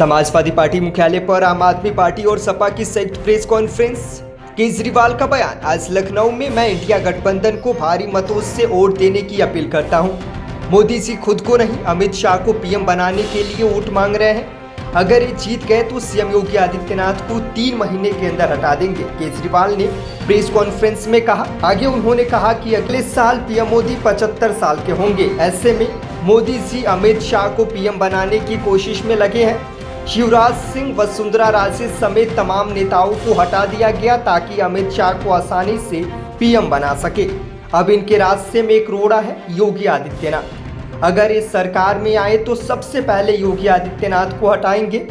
Samajwadi party मुख्यालय पर आम आदमी पार्टी और सपा की संयुक्त प्रेस कॉन्फ्रेंस। केजरीवाल का बयान। आज लखनऊ में मैं इंडिया गठबंधन को भारी मतों से वोट देने की अपील करता हूं। मोदी जी खुद को नहीं अमित शाह को पीएम बनाने के लिए वोट मांग रहे हैं। अगर ये जीत गए तो सीएम योगी आदित्यनाथ को 3 महीने के अंदर हटा देंगे, केजरीवाल ने प्रेस कॉन्फ्रेंस में कहा। आगे उन्होंने कहा कि अगले साल पीएम मोदी 75 साल के होंगे। ऐसे में मोदी जी अमित शाह को पीएम बनाने की कोशिश में लगे हैं। शिवराज सिंह वसुंधरा राजे समेत तमाम नेताओं को हटा दिया गया ताकि अमित शाह को आसानी से पीएम बना सके। अब इनके रास्ते में एक रोड़ा है, योगी आदित्यनाथ। अगर इस सरकार में आए तो सबसे पहले योगी आदित्यनाथ को हटाएंगे।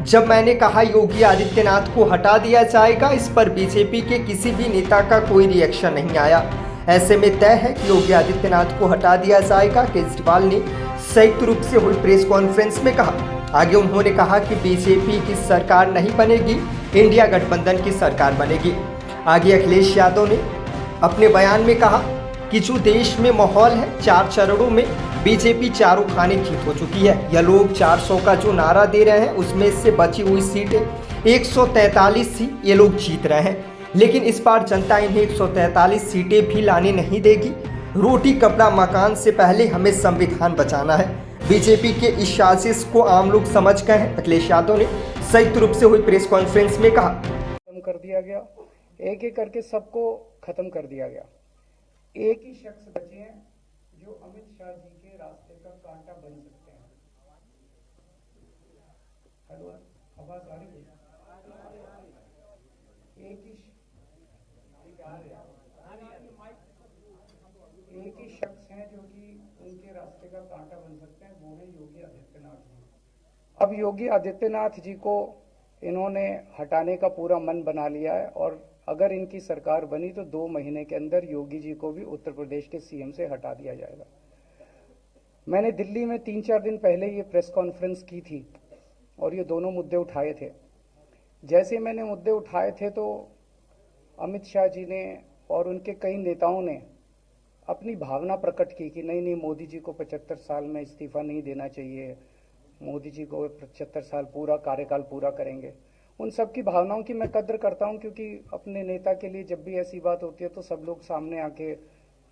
जब मैंने कहा योगी आदित्यनाथ को हटा दिया जाएगा, इस पर बीजेपी के किसी भी नेता का कोई रिएक्शन नहीं आया। ऐसे में तय है कि योगी आदित्यनाथ को हटा दिया जाएगा, केजरीवाल ने संयुक्त रूप से हुई प्रेस कॉन्फ्रेंस में कहा। आगे उन्होंने कहा कि बीजेपी की सरकार नहीं बनेगी, इंडिया गठबंधन की सरकार बनेगी। आगे अखिलेश यादव ने अपने बयान में कहा कि जो देश में माहौल है, 4 चरणों में बीजेपी चारों खाने जीत हो चुकी है। यह लोग 400 का जो नारा दे रहे हैं, उसमें से बची हुई सीटें 143 ही ये लोग जीत रहे हैं। लेकिन इस बार जनता इन्हें 143 सीटें भी लाने नहीं देगी। रोटी कपड़ा मकान से पहले हमें संविधान बचाना है। बीजेपी के इस साजिश को आम लोग समझ गए हैं, अखिलेश यादव ने संयुक्त रूप से हुई प्रेस कॉन्फ्रेंस में कहा। खत्म कर दिया गया, एक एक करके सबको खत्म कर दिया गया। एक ही शख्स बचे हैं जो अमित शाह जी के रास्ते का कांटा बन सकते हैं। हेलो, आवाज आ रही है? एक ही शख्स हैं जो कि उनके रास्ते का कांटा बन सकते हैं, वो है योगी आदित्यनाथ जी। अब योगी आदित्यनाथ जी को इन्होंने हटाने का पूरा मन बना लिया है और अगर इनकी सरकार बनी तो 2 महीने के अंदर योगी जी को भी उत्तर प्रदेश के सीएम से हटा दिया जाएगा। मैंने दिल्ली में 3-4 दिन पहले ये प्रेस कॉन्फ्रेंस की थी और ये दोनों मुद्दे उठाए थे। जैसे मैंने मुद्दे उठाए थे तो अमित शाह जी ने और उनके कई नेताओं ने अपनी भावना प्रकट की कि नहीं नहीं, मोदी जी को 75 साल में इस्तीफा नहीं देना चाहिए, मोदी जी को 75 साल पूरा कार्यकाल पूरा करेंगे। उन सब की भावनाओं की मैं कद्र करता हूं, क्योंकि अपने नेता के लिए जब भी ऐसी बात होती है तो सब लोग सामने आके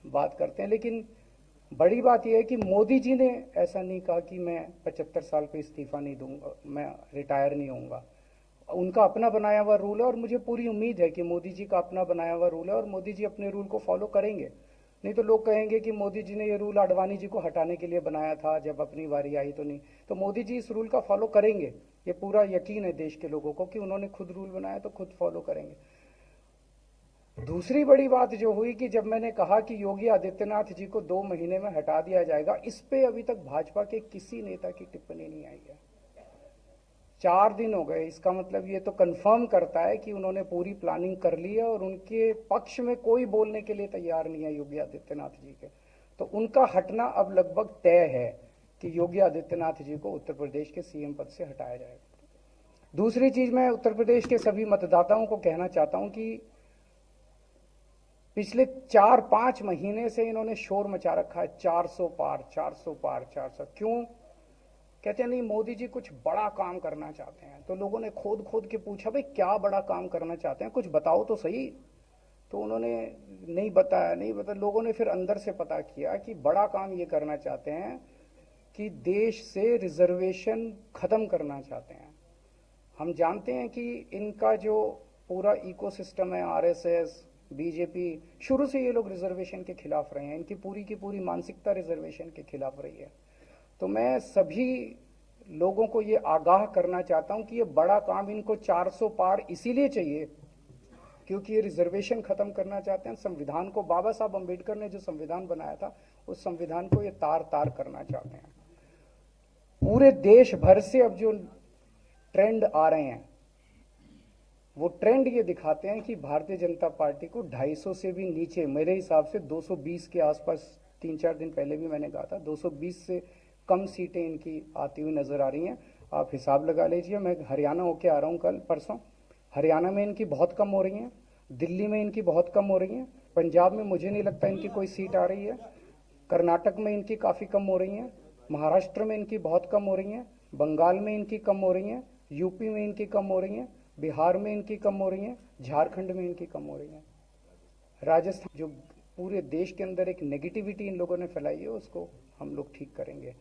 बात करते हैं। लेकिन बड़ी बात यह है कि मोदी जी ने ऐसा नहीं कहा कि मैं 75 साल पे इस्तीफा नहीं दूंगा, मैं रिटायर नहीं होऊंगा। उनका अपना बनाया हुआ रूल है और मुझे पूरी उम्मीद है कि मोदी जी का अपना बनाया हुआ रूल है और मोदी जी अपने रूल को फॉलो करेंगे। नहीं तो लोग कहेंगे कि मोदी जी ने ये रूल आडवाणी जी को हटाने के लिए बनाया था, जब अपनी बारी आई तो नहीं। तो मोदी जी इस रूल का फॉलो करेंगे, ये पूरा यकीन है देश के लोगों को कि उन्होंने खुद रूल बनाया तो खुद फॉलो करेंगे। दूसरी बड़ी बात जो हुई कि जब मैंने कहा कि योगी आदित्यनाथ जी को 2 महीने में हटा दिया जाएगा, इस पे अभी तक भाजपा के किसी नेता की टिप्पणी नहीं आई है। 4 दिन हो गए, इसका मतलब ये तो कंफर्म करता है कि उन्होंने पूरी प्लानिंग कर ली है और उनके पक्ष में कोई बोलने के लिए तैयार नहीं है योगी आदित्यनाथ जी के। तो उनका हटना अब लगभग तय है कि योगी आदित्यनाथ जी को उत्तर प्रदेश के सीएम पद से हटाया जाएगा। दूसरी चीज, मैं उत्तर प्रदेश के सभी मतदाताओं को कहना चाहता हूं कि पिछले 4-5 महीने से इन्होंने शोर मचा रखा है, 400 पार 400 पार 400। क्यों कहते हैं? नहीं, मोदी जी कुछ बड़ा काम करना चाहते हैं। तो लोगों ने खोद खोद के पूछा, भाई क्या बड़ा काम करना चाहते हैं, कुछ बताओ तो सही। तो उन्होंने नहीं बताया। लोगों ने फिर अंदर से पता किया कि बड़ा काम ये करना चाहते हैं कि देश से रिजर्वेशन खत्म करना चाहते हैं। हम जानते हैं कि इनका जो पूरा इकोसिस्टम है, आरएसएस, बीजेपी, शुरू से ये लोग रिजर्वेशन के खिलाफ रहे हैं। इनकी पूरी की पूरी मानसिकता रिजर्वेशन के खिलाफ रही है। तो मैं सभी लोगों को ये आगाह करना चाहता हूं कि ये बड़ा काम इनको 400 पार इसीलिए चाहिए क्योंकि ये रिजर्वेशन खत्म करना चाहते हैं। संविधान को, बाबा साहब अंबेडकर ने जो संविधान बनाया था, उस संविधान को ये तार तार करना चाहते हैं। पूरे देश भर से अब जो ट्रेंड आ रहे हैं, वो ट्रेंड ये दिखाते हैं कि भारतीय जनता पार्टी को 250 से भी नीचे, मेरे हिसाब से 220 के आसपास, 3-4 दिन पहले भी मैंने कहा था, 220 से कम सीटें इनकी आती हुई नजर आ रही हैं। आप हिसाब लगा लीजिए। मैं हरियाणा होके आ रहा हूँ कल परसों, हरियाणा में इनकी बहुत कम हो रही हैं, दिल्ली में इनकी बहुत कम हो रही हैं, पंजाब में मुझे नहीं लगता इनकी कोई सीट आ रही है, कर्नाटक में इनकी काफ़ी कम हो रही हैं, महाराष्ट्र में इनकी बहुत कम हो रही हैं, बंगाल में इनकी कम हो रही हैं, यूपी में इनकी कम हो रही हैं, बिहार में इनकी कम हो रही हैं, झारखंड में इनकी कम हो रही हैं। राजस्थान, जो पूरे देश के अंदर एक नेगेटिविटी इन लोगों ने फैलाई है, उसको हम लोग ठीक करेंगे।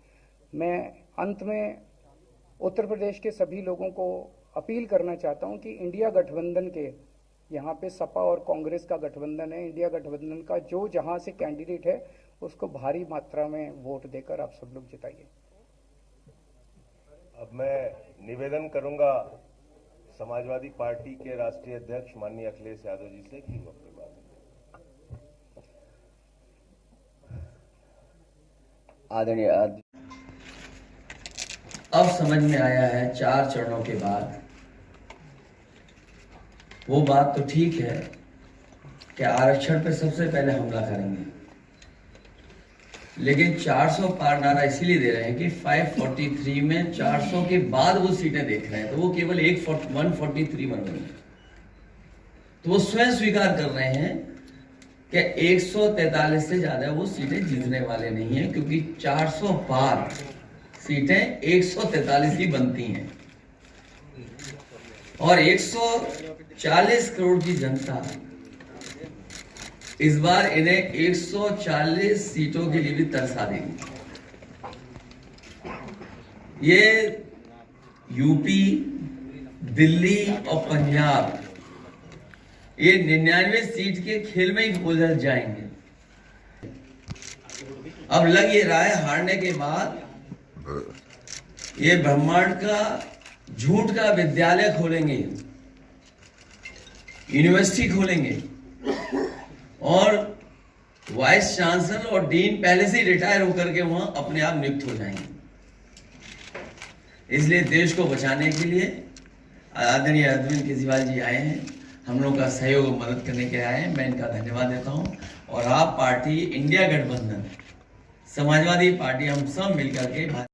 मैं अंत में उत्तर प्रदेश के सभी लोगों को अपील करना चाहता हूं कि इंडिया गठबंधन के, यहाँ पे सपा और कांग्रेस का गठबंधन है, इंडिया गठबंधन का जो जहां से कैंडिडेट है उसको भारी मात्रा में वोट देकर आप सब लोग जिताइए। अब मैं निवेदन करूंगा समाजवादी पार्टी के राष्ट्रीय अध्यक्ष माननीय अखिलेश यादव जी से कि वो अपनी बात आदरणीय अब समझ में आया है 4 चरणों के बाद। वो बात तो ठीक है कि आरक्षण पर सबसे पहले हमला करेंगे, लेकिन 400 पार नारा इसीलिए दे रहे हैं कि 543 में 400 के बाद वो सीटें देख रहे हैं, तो वो केवल 143 बन रही है। तो वो स्वयं स्वीकार कर रहे हैं कि 143 से ज्यादा वो सीटें जीतने वाले नहीं हैं, क्योंकि 400 पार सीटें 143 ही बनती हैं और 140 करोड़ की जनता इस बार इन्हें 140 सीटों के लिए भी तरसा देगी। ये यूपी, दिल्ली और पंजाब ये 99 सीट के खेल में ही उलझ जाएंगे। अब लग ये रहा है हारने के बाद ये ब्रह्मांड का झूठ का विद्यालय खोलेंगे, यूनिवर्सिटी खोलेंगे और वाइस चांसलर और डीन पहले से ही रिटायर होकर के वहां अपने आप नियुक्त हो जाएंगे। इसलिए देश को बचाने के लिए आदरणीय अरविंद केजरीवाल जी आए हैं, हम लोग का सहयोग और मदद करने के आए हैं। मैं इनका धन्यवाद देता हूं और आप पार्टी इंडिया गठबंधन, समाजवादी पार्टी, हम सब मिलकर के